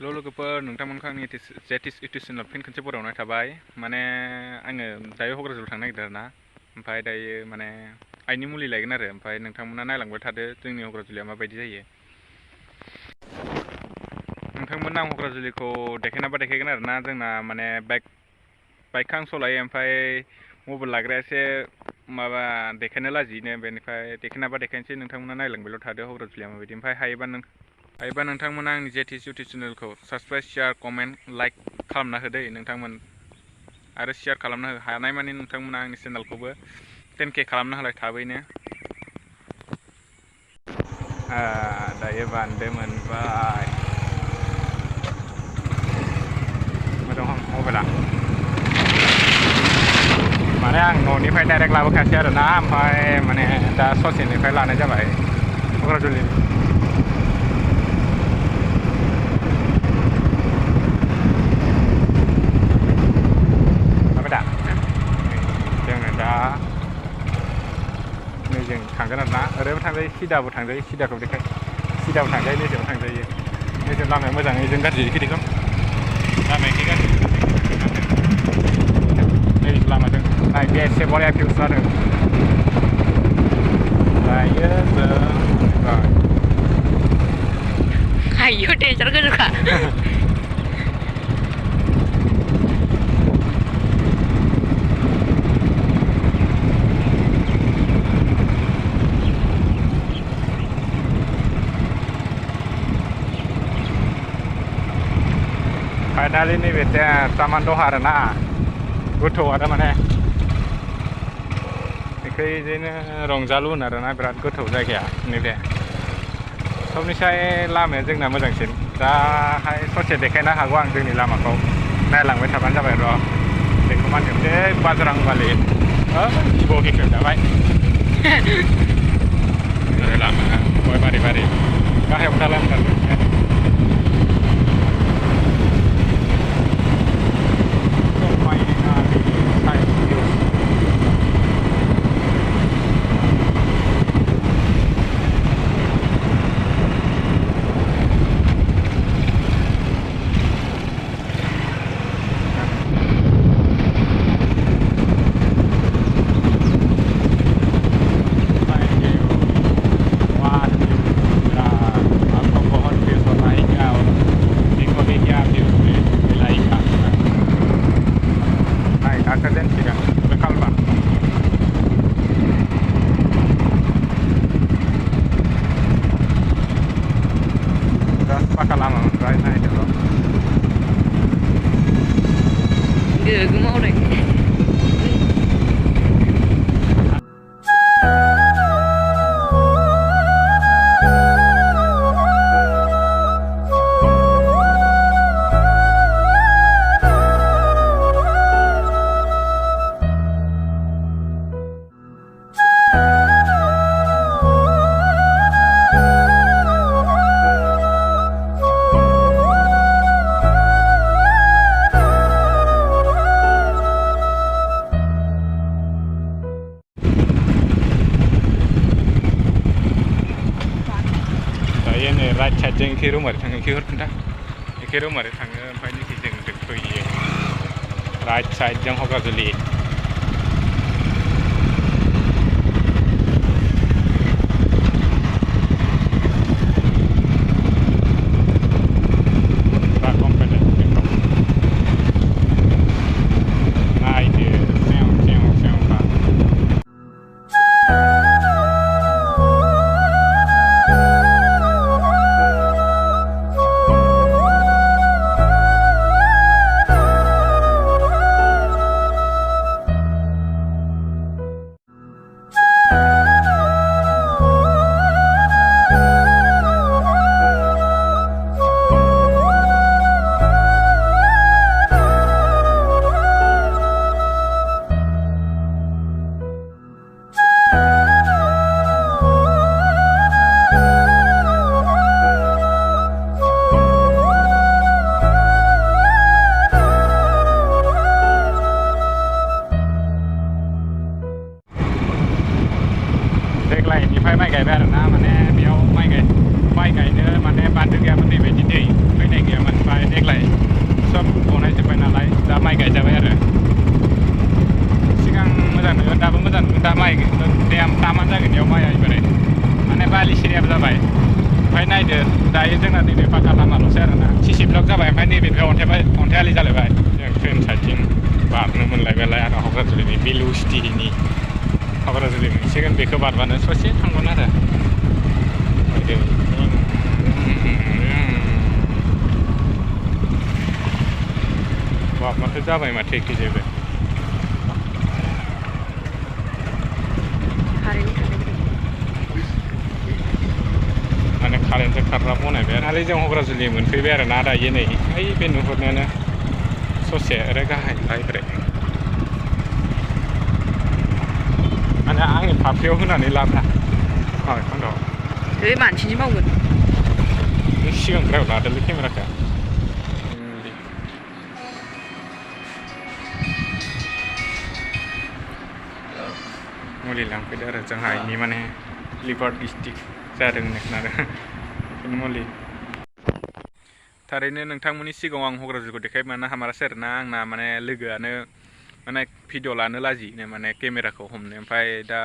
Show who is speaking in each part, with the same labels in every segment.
Speaker 1: लोगोफोर नोंथांमोनखौ आंनि जेटिस इउटुब चेनेलाव फिन खनसे बरायनाय थाबाय माने आङो दायो क'क्राझाराव थांनो नागिरदों आरोना ओमफ्राय दायो माने आइनि मुलि लायगोन आरो ओमफ्राय नोंथांमोना नायलांबाय थादो जोंनि क'क्राझारआ माबायदि जायो नोंथांमोना आं क'क्राझारखौ देखायनाबा देखायगोन आरोना जोंना माने बाइकखौ आं सलायो ओमफ्राय मबाइल लाग्राया एसे माबा देखायनो लाजियोनो बेनिफ्राय देखायनाबा देखायनोसै नोंथांमोना नायलांबायल' थादो क'क्राझारआ माबायदि ओमफ्राय हायोबा नोंथांमोना आंनि जेटिस इउटुब चेनेलखौ साबसक्राइब शेयार कमेन्ट लाइक खालामना होदो नोंथांमोन आरो शेयार खालामना हो हानाय मानि नोंथांमोना आंनि चेनेलखौबो 10K खालामना होलाय थाबैनो दायो बान्दो मोनबाय मोजां मबाइला माने आं न'निफ्राय डाइरेक्ट लाबोखासै आरोना ओमफ्राय माने दा ससेनिफ्राय लानाय जाबाय क'क्राझारनि जों थांगोन आरोना ओरैबो थांजायो सिदाबो थांजायो सिदाखौ देखाय सिदाबो थांजायो नैजोंबो थांजायो नैजों लामाया मोजाङै जों गाज्रि खिथिखौ लामाया एसे गाज्रि नै लामाजों नायदो एसे बरिया भिउस जादों दायो जों
Speaker 2: आयौ डेन्जार गोजौखा
Speaker 1: फाइनालि नैबे तामान दहा आरोना गोथौ आरो माने बेखौ बिदिनो रंजालु होनो आरोना बिराद गोथौ जायगाया नैबे सबनिसाय लामाया जोंना मोजांसिन दाहाय ससे देखायनो हागौ आं जोंनि लामाखौ नायलांबाय थाबानो जाबाय र' बेखौ मा होनोमोनलै बाजरांबालि जिबौ गेख्रेबजाबाय लामा गय बारि बारि गाहायाव दालांथार राइट साइडजों एखे रुमारि थाङो एखे हरखोन्था एखे रुमारि थाङो ओमफ्राय नैखि जों फैयो राइट साइडजों हगाजुलि नैबे पाका लामाल'सै आरोना सिसि ब्लक जाबाय ओमफ्राय नैबेनिफ्राय अन्थाइआलि जालायबाय जों ट्रेन साइडथिं बारनो मोनलायबायलाय आरो क'क्राझारनि बेलु सिटिनि क'क्राझारनि मोनसिगोन बेखौ बारबानो ससे थांगोन आरो माथो जाबाय माथो एखेजेबो माने कारेन्टजों खारग्रा बनायबाय आरो जों क'क्राझारनि मोनफैबाय आरो ना दायो नै ओइ बे नुहुरनायानो ससे ओरै गाहाय ओमफ्राय माने आंनि फाफ्लियाव होनानै लाब्रा माबाखौ
Speaker 2: बे मानसिनि मावगोन
Speaker 1: सिगांफ्राव लादोलै केमेराखौ मुलि लांफैदो आरो जोंहा इनि माने लिभार गेस्ट्रिक जादों होननाय खोनादों मुलि थारैनो नोंथांमोननि सिगाङाव आं क'क्राझारखौ देखायनो हामारासै आरोना आंना माने लोगोआनो माने भिडिअ लानो लाजिनो माने केमेराखौ हमनो ओमफ्राय दा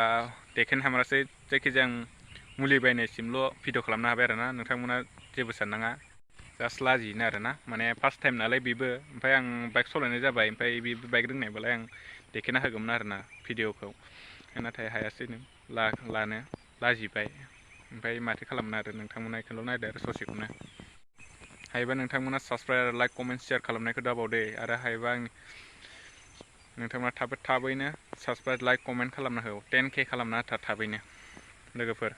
Speaker 1: देखायनो हामारासै जायखिजाया आं मुलि बायनायसिमल' भिडिअ खालामनो हाबाय आरोना नोंथांमोना जेबो साननाङा जास्ट लाजिनो आरोना माने फार्स्ट टाइम नालाय बेबो ओमफ्राय आं बाइक सालायनाय जाबाय ओमफ्राय बेबो बाइक रोंनायबालाय आं देखायना होगौमोन आरोना भिडिअखौ नाथाय हायासै लानो लाजिबाय ओमफ्राय माथो खालामनो आरो नोंथांमोना बेखौल' नायदो आरो ससेखौनो हायोबा नोंथांमोना साबसक्राइब लाइक कमेन्ट शेयार खालामनायखौ दाबावदो आरो हायोबा नोंथांमोना थाबैनो साबसक्राइब लाइक कमेन्ट खालामना हो 10K खालामना होथार थाबैनो लोगोफोर